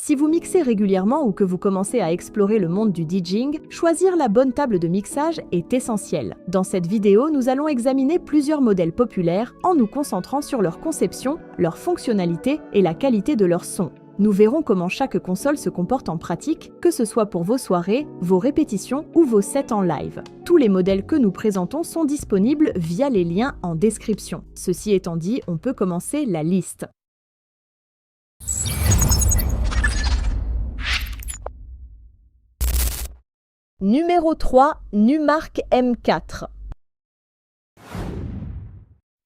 Si vous mixez régulièrement ou que vous commencez à explorer le monde du DJing, choisir la bonne table de mixage est essentiel. Dans cette vidéo, nous allons examiner plusieurs modèles populaires en nous concentrant sur leur conception, leur fonctionnalité et la qualité de leur son. Nous verrons comment chaque console se comporte en pratique, que ce soit pour vos soirées, vos répétitions ou vos sets en live. Tous les modèles que nous présentons sont disponibles via les liens en description. Ceci étant dit, on peut commencer la liste. Numéro 3, Numark M4.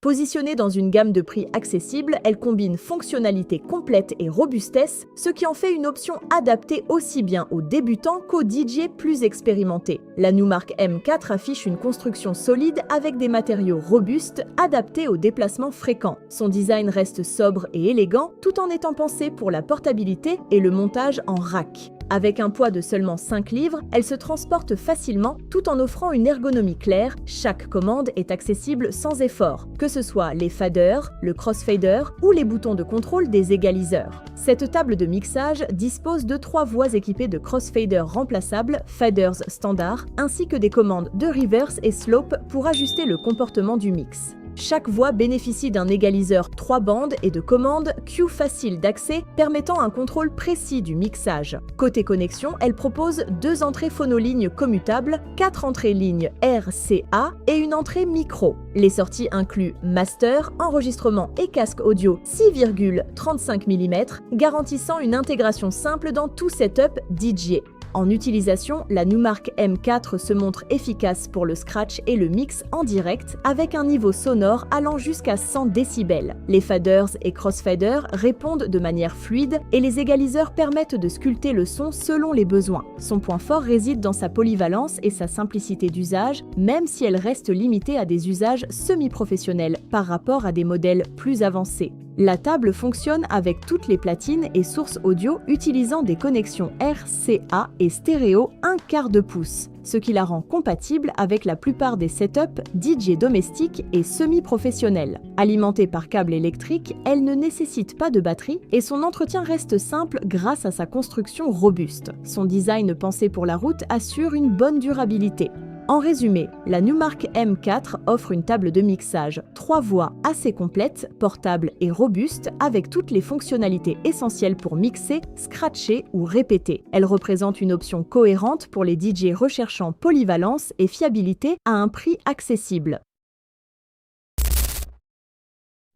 Positionnée dans une gamme de prix accessible, elle combine fonctionnalité complète et robustesse, ce qui en fait une option adaptée aussi bien aux débutants qu'aux DJ plus expérimentés. La Numark M4 affiche une construction solide avec des matériaux robustes, adaptés aux déplacements fréquents. Son design reste sobre et élégant, tout en étant pensé pour la portabilité et le montage en rack. Avec un poids de seulement 5 livres, elle se transporte facilement tout en offrant une ergonomie claire. Chaque commande est accessible sans effort, que ce soit les faders, le crossfader ou les boutons de contrôle des égaliseurs. Cette table de mixage dispose de 3 voies équipées de crossfader remplaçables, faders standard, ainsi que des commandes de reverse et slope pour ajuster le comportement du mix. Chaque voix bénéficie d'un égaliseur 3 bandes et de commandes Q faciles d'accès permettant un contrôle précis du mixage. Côté connexion, elle propose 2 entrées phonolignes commutables, 4 entrées lignes RCA et une entrée micro. Les sorties incluent master, enregistrement et casque audio 6,35 mm, garantissant une intégration simple dans tout setup DJ. En utilisation, la Numark M4 se montre efficace pour le scratch et le mix en direct avec un niveau sonore allant jusqu'à 100 décibels. Les faders et crossfaders répondent de manière fluide et les égaliseurs permettent de sculpter le son selon les besoins. Son point fort réside dans sa polyvalence et sa simplicité d'usage, même si elle reste limitée à des usages semi-professionnels par rapport à des modèles plus avancés. La table fonctionne avec toutes les platines et sources audio utilisant des connexions RCA et stéréo 1/4 de pouce, ce qui la rend compatible avec la plupart des setups DJ domestiques et semi-professionnels. Alimentée par câble électrique, elle ne nécessite pas de batterie et son entretien reste simple grâce à sa construction robuste. Son design pensé pour la route assure une bonne durabilité. En résumé, la Numark M4 offre une table de mixage 3 voies assez complète, portable et robuste avec toutes les fonctionnalités essentielles pour mixer, scratcher ou répéter. Elle représente une option cohérente pour les DJ recherchant polyvalence et fiabilité à un prix accessible.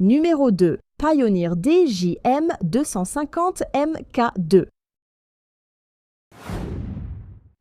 Numéro 2. Pioneer DJM 250 MK2.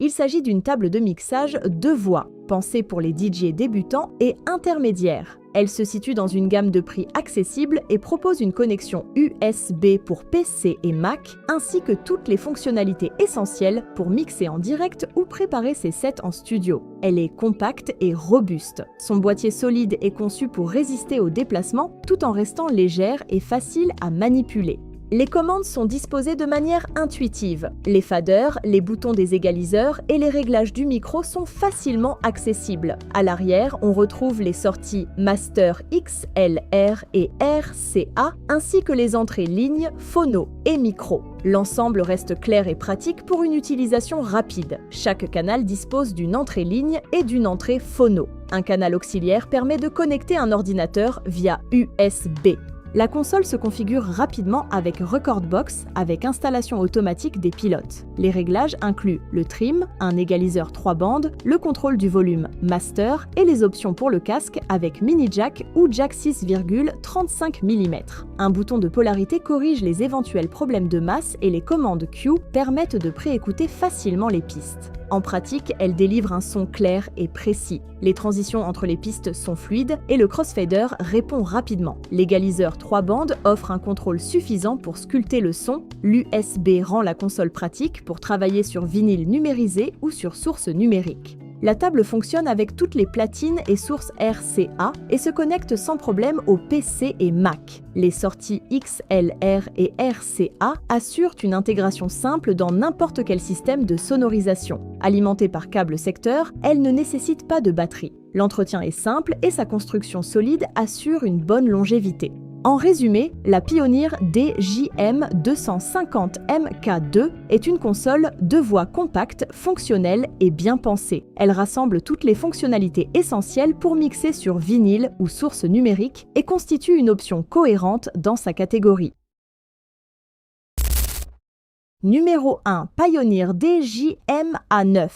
Il s'agit d'une table de mixage 2 voies, pensée pour les DJ débutants et intermédiaires. Elle se situe dans une gamme de prix accessible et propose une connexion USB pour PC et Mac, ainsi que toutes les fonctionnalités essentielles pour mixer en direct ou préparer ses sets en studio. Elle est compacte et robuste. Son boîtier solide est conçu pour résister aux déplacements tout en restant légère et facile à manipuler. Les commandes sont disposées de manière intuitive. Les faders, les boutons des égaliseurs et les réglages du micro sont facilement accessibles. À l'arrière, on retrouve les sorties Master XLR et RCA ainsi que les entrées lignes, phono et micro. L'ensemble reste clair et pratique pour une utilisation rapide. Chaque canal dispose d'une entrée ligne et d'une entrée phono. Un canal auxiliaire permet de connecter un ordinateur via USB. La console se configure rapidement avec Recordbox avec installation automatique des pilotes. Les réglages incluent le trim, un égaliseur 3 bandes, le contrôle du volume master et les options pour le casque avec mini jack ou jack 6,35 mm. Un bouton de polarité corrige les éventuels problèmes de masse et les commandes Q permettent de préécouter facilement les pistes. En pratique, elle délivre un son clair et précis. Les transitions entre les pistes sont fluides et le crossfader répond rapidement. L'égaliseur 3 bandes offre un contrôle suffisant pour sculpter le son. L'USB rend la console pratique pour travailler sur vinyle numérisé ou sur source numérique. La table fonctionne avec toutes les platines et sources RCA et se connecte sans problème aux PC et Mac. Les sorties XLR et RCA assurent une intégration simple dans n'importe quel système de sonorisation. Alimentée par câble secteur, elle ne nécessite pas de batterie. L'entretien est simple et sa construction solide assure une bonne longévité. En résumé, la Pioneer DJM250MK2 est une console 2 voix compacte, fonctionnelle et bien pensée. Elle rassemble toutes les fonctionnalités essentielles pour mixer sur vinyle ou source numérique et constitue une option cohérente dans sa catégorie. Numéro 1. Pioneer DJM-A9.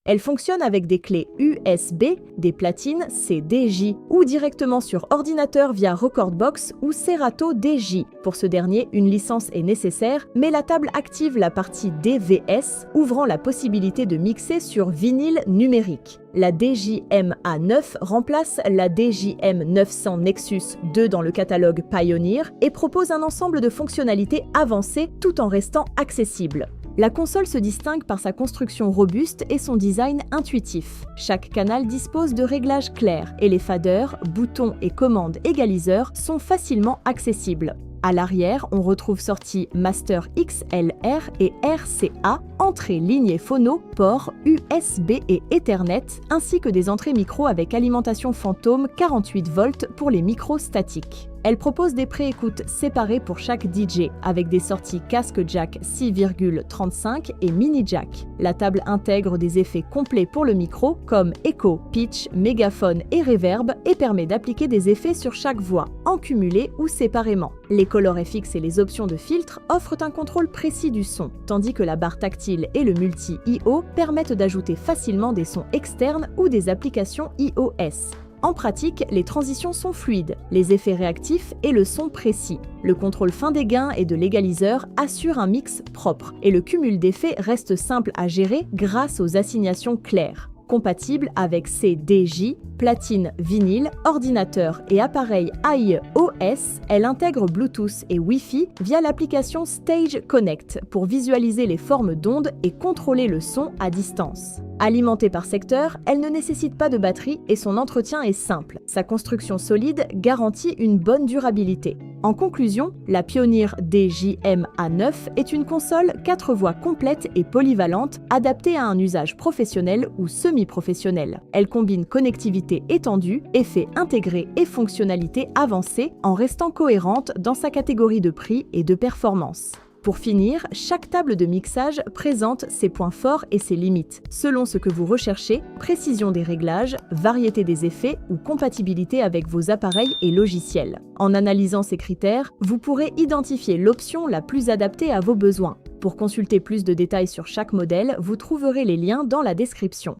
Elle fonctionne avec des clés USB, des platines C-DJ ou directement sur ordinateur via Recordbox ou Serato DJ. Pour ce dernier, une licence est nécessaire, mais la table active la partie DVS, ouvrant la possibilité de mixer sur vinyle numérique. La DJM-A9 remplace la DJM-900 Nexus 2 dans le catalogue Pioneer et propose un ensemble de fonctionnalités avancées tout en restant accessible. La console se distingue par sa construction robuste et son design intuitif. Chaque canal dispose de réglages clairs et les faders, boutons et commandes égaliseurs sont facilement accessibles. À l'arrière, on retrouve sorties Master XLR et RCA, entrées lignée phono, ports USB et Ethernet, ainsi que des entrées micro avec alimentation fantôme 48 volts pour les micros statiques. Elle propose des préécoutes séparées pour chaque DJ, avec des sorties casque jack 6,35 et mini jack. La table intègre des effets complets pour le micro, comme écho, pitch, mégaphone et reverb, et permet d'appliquer des effets sur chaque voix, en cumulé ou séparément. Les Color FX et les options de filtre offrent un contrôle précis du son, tandis que la barre tactile et le multi-I/O permettent d'ajouter facilement des sons externes ou des applications iOS. En pratique, les transitions sont fluides, les effets réactifs et le son précis. Le contrôle fin des gains et de l'égaliseur assure un mix propre, et le cumul d'effets reste simple à gérer grâce aux assignations claires. Compatible avec C-DJ, platine vinyle, ordinateur et appareil iOS, elle intègre Bluetooth et Wi-Fi via l'application Stage Connect pour visualiser les formes d'ondes et contrôler le son à distance. Alimentée par secteur, elle ne nécessite pas de batterie et son entretien est simple. Sa construction solide garantit une bonne durabilité. En conclusion, la Pioneer DJM-A9 est une console 4 voix complète et polyvalente, adaptée à un usage professionnel ou semi-professionnel. Elle combine connectivité étendue, effets intégrés et fonctionnalités avancées en restant cohérente dans sa catégorie de prix et de performance. Pour finir, chaque table de mixage présente ses points forts et ses limites, selon ce que vous recherchez, précision des réglages, variété des effets ou compatibilité avec vos appareils et logiciels. En analysant ces critères, vous pourrez identifier l'option la plus adaptée à vos besoins. Pour consulter plus de détails sur chaque modèle, vous trouverez les liens dans la description.